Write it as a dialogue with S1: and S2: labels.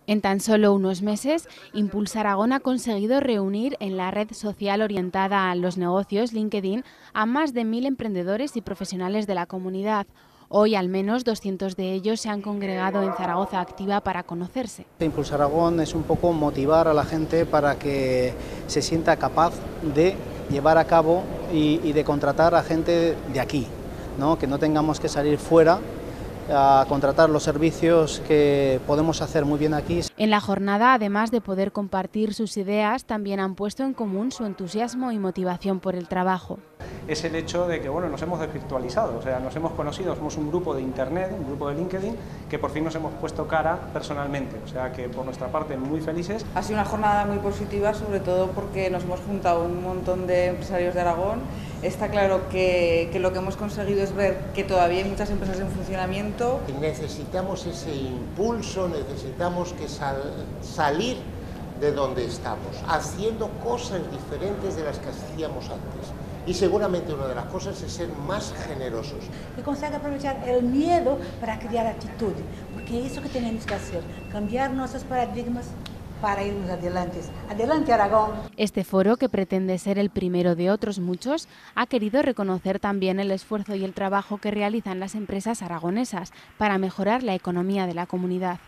S1: En tan solo unos meses, Impulsa Aragón ha conseguido reunir en la red social orientada a los negocios, LinkedIn, a más de 1000 emprendedores y profesionales de la comunidad. Hoy, al menos 200 de ellos se han congregado en Zaragoza Activa para conocerse.
S2: Impulsa Aragón es un poco motivar a la gente para que se sienta capaz de llevar a cabo y de contratar a gente de aquí, ¿no? Que no tengamos que salir fuera a contratar los servicios que podemos hacer muy bien aquí.
S1: En la jornada, además de poder compartir sus ideas, también han puesto en común su entusiasmo y motivación por el trabajo.
S3: Es el hecho de que nos hemos desvirtualizado, o sea, nos hemos conocido, somos un grupo de internet, un grupo de LinkedIn, que por fin nos hemos puesto cara personalmente, o sea que por nuestra parte muy felices.
S4: Ha sido una jornada muy positiva, sobre todo porque nos hemos juntado un montón de empresarios de Aragón. Está claro que lo que hemos conseguido es ver que todavía hay muchas empresas en funcionamiento.
S5: Necesitamos ese impulso, necesitamos que salir de donde estamos, haciendo cosas diferentes de las que hacíamos antes. Y seguramente una de las cosas es ser más generosos.
S6: Que consegue aprovechar el miedo para crear actitud, porque es eso que tenemos que hacer, cambiar nuestros paradigmas para irnos adelante. ¡Adelante, Aragón!
S1: Este foro, que pretende ser el primero de otros muchos, ha querido reconocer también el esfuerzo y el trabajo que realizan las empresas aragonesas para mejorar la economía de la comunidad.